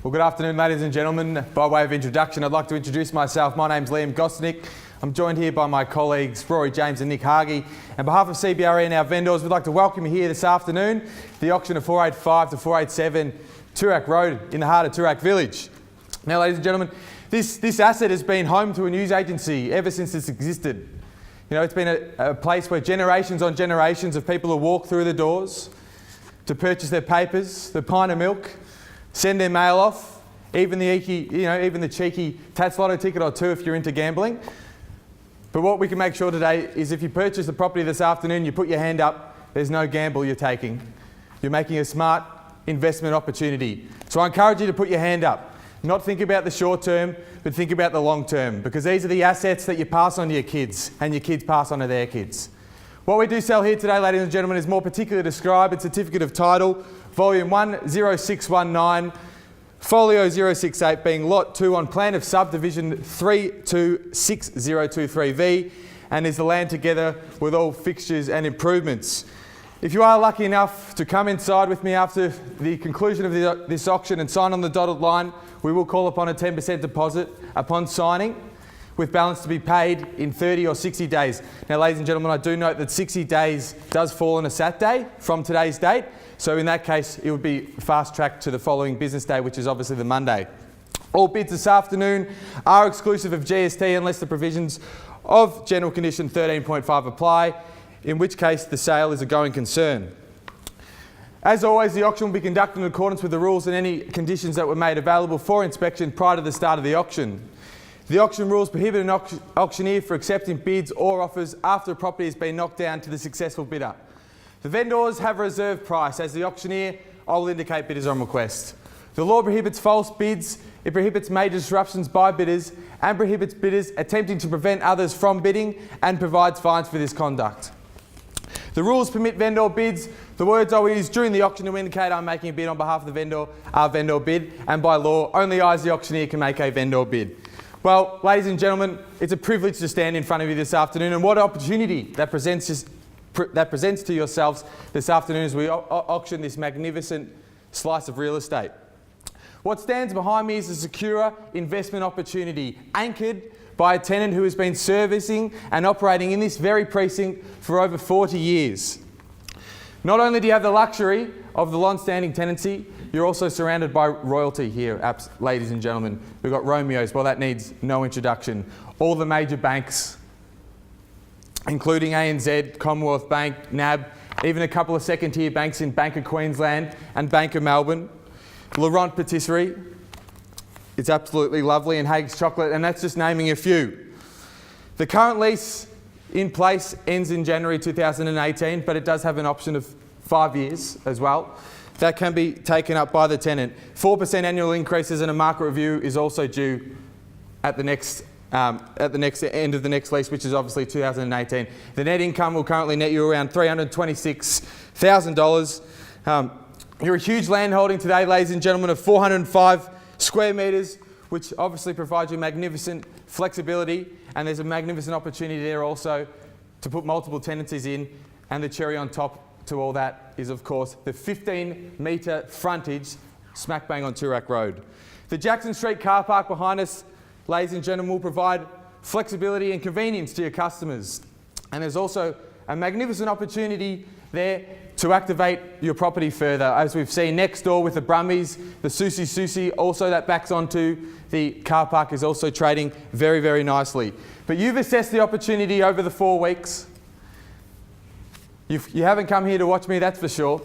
Well, good afternoon, ladies and gentlemen. By way of introduction, I'd like to introduce myself. My name's Liam Gostencnik. I'm joined here by my colleagues Rory James and Nick Hargie. On behalf of CBRE and our vendors, we'd like to welcome you here this afternoon to the auction of 485 to 487 Toorak Road in the heart of Toorak Village. Now, ladies and gentlemen, this asset has been home to a news agency ever since it's existed. You know, it's been a place where generations on generations of people have walked through the doors to purchase their papers, their pint of milk, send their mail off, even the cheeky Tats Lotto ticket or two if you're into gambling. But what we can make sure today is if you purchase the property this afternoon, you put your hand up, there's no gamble you're taking. You're making a smart investment opportunity. So I encourage you to put your hand up. Not think about the short term, but think about the long term, because these are the assets that you pass on to your kids and your kids pass on to their kids. What we do sell here today, ladies and gentlemen, is more particularly described in Certificate of Title, Volume 10619, Folio 068, being Lot 2 on Plan of Subdivision 326023V, and is the land together with all fixtures and improvements. If you are lucky enough to come inside with me after the conclusion of this auction and sign on the dotted line, we will call upon a 10% deposit upon signing, with balance to be paid in 30 or 60 days. Now, ladies and gentlemen, I do note that 60 days does fall on a Saturday from today's date. So in that case, it would be fast-tracked to the following business day, which is obviously the Monday. All bids this afternoon are exclusive of GST unless the provisions of General Condition 13.5 apply, in which case the sale is a going concern. As always, the auction will be conducted in accordance with the rules and any conditions that were made available for inspection prior to the start of the auction. The auction rules prohibit an auctioneer from accepting bids or offers after a property has been knocked down to the successful bidder. The vendors have a reserve price. As the auctioneer, I will indicate bidders on request. The law prohibits false bids, it prohibits major disruptions by bidders, and prohibits bidders attempting to prevent others from bidding, and provides fines for this conduct. The rules permit vendor bids. The words I will use during the auction to indicate I'm making a bid on behalf of the vendor are vendor bid, and by law, only I as the auctioneer can make a vendor bid. Well, ladies and gentlemen, it's a privilege to stand in front of you this afternoon, and what opportunity that presents to yourselves this afternoon as we auction this magnificent slice of real estate. What stands behind me is a secure investment opportunity anchored by a tenant who has been servicing and operating in this very precinct for over 40 years. Not only do you have the luxury of the long-standing tenancy, you're also surrounded by royalty here, ladies and gentlemen. We've got Romeo's, well, that needs no introduction. All the major banks, including ANZ, Commonwealth Bank, NAB, even a couple of second-tier banks in Bank of Queensland and Bank of Melbourne. Laurent Patisserie, it's absolutely lovely, and Hague's Chocolate, and that's just naming a few. The current lease in place ends in January 2018, but it does have an option of 5 years as well. That can be taken up by the tenant. 4% annual increases and a market review is also due at the next end of the next lease, which is obviously 2018. The net income will currently net you around $326,000. You're a huge land holding today, ladies and gentlemen, of 405 square metres, which obviously provides you magnificent flexibility, and there's a magnificent opportunity there also to put multiple tenancies in, and the cherry on top to all that is, of course, the 15-metre frontage smack bang on Toorak Road. The Jackson Street car park behind us, ladies and gentlemen, will provide flexibility and convenience to your customers. And there's also a magnificent opportunity there to activate your property further, as we've seen next door with the Brummies, the Susie also that backs onto the car park is also trading very, very nicely. But you've assessed the opportunity over the 4 weeks. You haven't come here to watch me, that's for sure.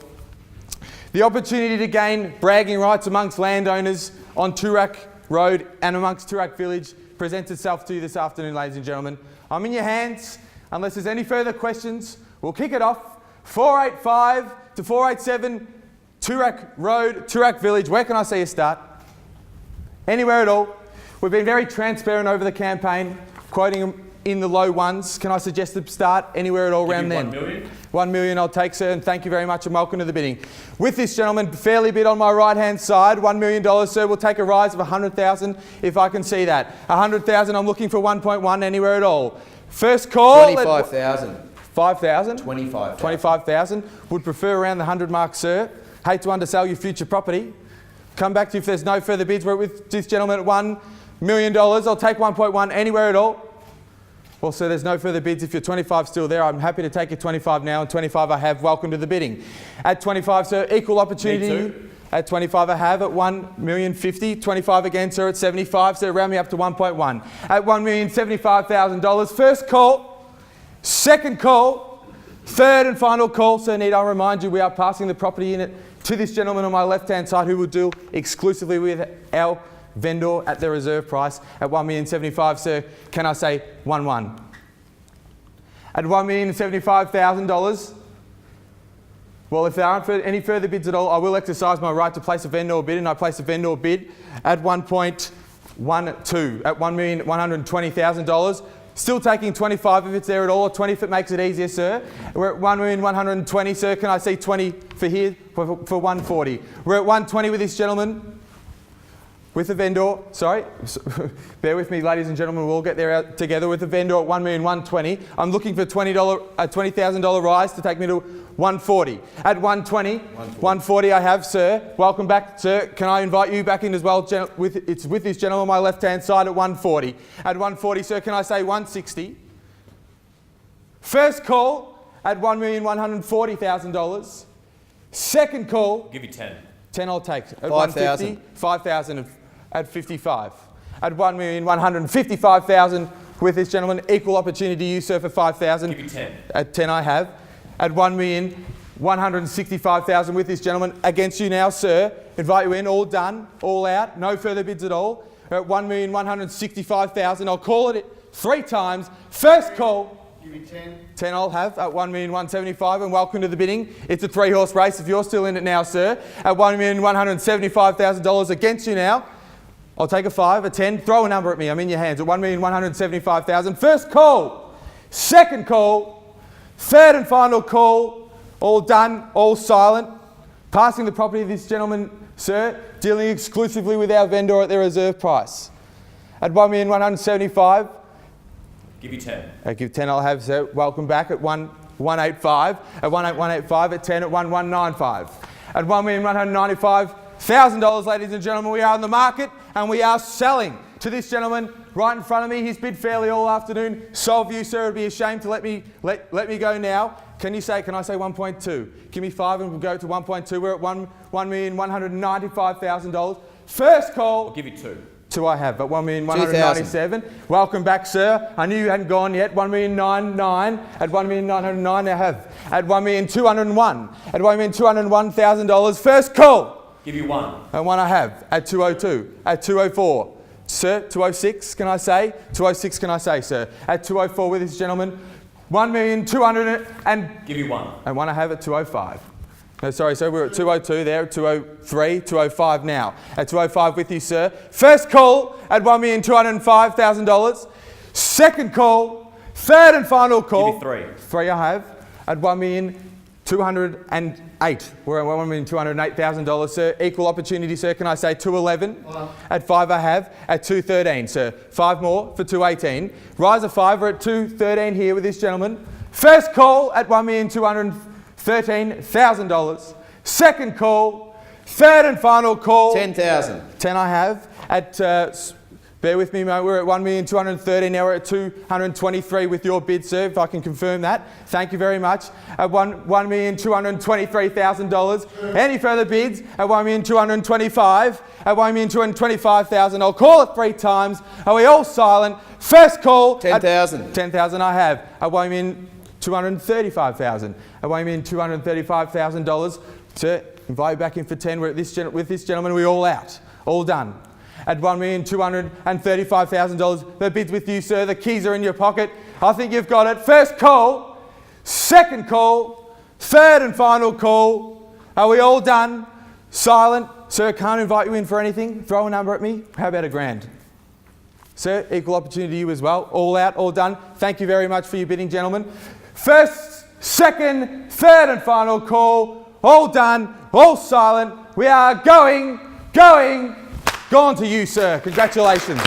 The opportunity to gain bragging rights amongst landowners on Toorak Road and amongst Toorak Village presents itself to you this afternoon, ladies and gentlemen. I'm in your hands. Unless there's any further questions, we'll kick it off. 485 to 487 Toorak Road, Toorak Village. Where can I see you start? Anywhere at all. We've been very transparent over the campaign, quoting them in the low ones. Can I suggest to start anywhere at all around then? 1 million. 1 million I'll take, sir, and thank you very much and welcome to the bidding. With this gentleman, fairly bid on my right-hand side, $1 million, sir, we'll take a rise of 100,000 if I can see that. 100,000, I'm looking for 1.1 anywhere at all. First call. 25,000. 5,000? 25,000. 25,000. Would prefer around the 100 mark, sir. Hate to undersell your future property, come back to you if there's no further bids. We're with this gentleman at $1 million. I'll take 1.1 anywhere at all. Well, sir, there's no further bids. If your 25 still there, I'm happy to take your 25 now, and 25 I have. Welcome to the bidding. At 25, sir, equal opportunity. At 25 I have. At $1,050,000. 25 again, sir, at 75. So round me up to 1.1. At $1,075,000. First call, second call, third and final call. Sir, need I remind you, we are passing the property unit to this gentleman on my left-hand side who will deal exclusively with our vendor at the reserve price at $1,075,000, sir. Can I say 1-1? At $1,075,000. Well, if there aren't any further bids at all, I will exercise my right to place a vendor bid, and I place a vendor bid at 1.12, at $1,120,000. Still taking 25 if it's there at all, or 20 if it makes it easier, sir. We're at 1,120,000, sir. Can I see 20 for here for 140? We're at 120 with this gentleman. With the vendor, sorry, bear with me, ladies and gentlemen, we'll get there together. With the vendor at $1,120,000. I'm looking for a $20,000 rise to take me to 140. At 140 I have, sir. Welcome back, sir. Can I invite you back in as well? It's with this gentleman on my left-hand side at 140. At 140, sir, can I say 160? First call at $1,140,000. Second call. I'll give you 10. 10 I'll take. At 5,000. 5,000 at 55. At $1,155,000 with this gentleman. Equal opportunity you, sir, for 5,000. Give you 10. At 10 I have. At $1,165,000 with this gentleman. Against you now, sir. Invite you in. All done. All out. No further bids at all. At $1,165,000. I'll call it 3 times. First call. Give me 10. 10 I'll have at $1,175,000, and welcome to the bidding. It's a 3-horse race if you're still in it now, sir. At $1,175,000 against you now. I'll take a 5, a 10, throw a number at me, I'm in your hands. At $1,175,000. First call, second call, third and final call. All done, all silent. Passing the property to this gentleman, sir, dealing exclusively with our vendor at the reserve price. At $1,175,000. Give you 10. I give 10 I'll have, sir. Welcome back at 1,185. At 1,185, at 10, at 1,195. At $1,195,000, ladies and gentlemen, we are on the market and we are selling to this gentleman right in front of me. He's bid fairly all afternoon. So of you, sir, it'd be a shame to let me go now. Can I say 1.2? Give me 5 and we'll go to 1.2. We're at $1,195,000. First call. I'll give you 2. 2 I have, but $1,197,000. Welcome back, sir. I knew you hadn't gone yet. $1,909,000. At $1,909,000 I have. At $1,201,000. At $1,201,000. First call. Give you 1. And 1 I have. At $202,000. At $204,000. Sir, $206,000 can I say? $206,000 can I say, sir? At $204,000 with this gentleman. $1,200,000 and... Give you 1. And 1 I have at $205,000. No, sorry, sir, we're at 202 there, 203, 205 now. At 205 with you, sir. First call at $1,205,000. Second call, third and final call. Give you 3. 3 I have. At $1,208,000. We're at $1,208,000, sir. Equal opportunity, sir. Can I say 211? At 5 I have. At 213, sir. 5 more for 218. Rise of 5. We're at 213 here with this gentleman. First call at $1,213,000. Second call, third and final call. 10,000. 10 I have. At bear with me, mate. We're at $1,230,000. Now we're at $223,000 with your bid, sir. If I can confirm that. Thank you very much. At $1,223,000. Any further bids? At $1,225,000. At $1,225,000. I'll call it 3 times. Are we all silent? First call. 10,000. 10,000 I have. At $1,235,000. At $1,235,000. Sir, invite you back in for 10. We're at with this gentleman. We're all out. All done. At $1,235,000. The bid's with you, sir. The keys are in your pocket. I think you've got it. First call. Second call. Third and final call. Are we all done? Silent. Sir, can't invite you in for anything. Throw a number at me. How about $1,000? Sir, equal opportunity to you as well. All out, all done. Thank you very much for your bidding, gentlemen. First, second, third and final call. All done, all silent. We are gone to you, sir. Congratulations.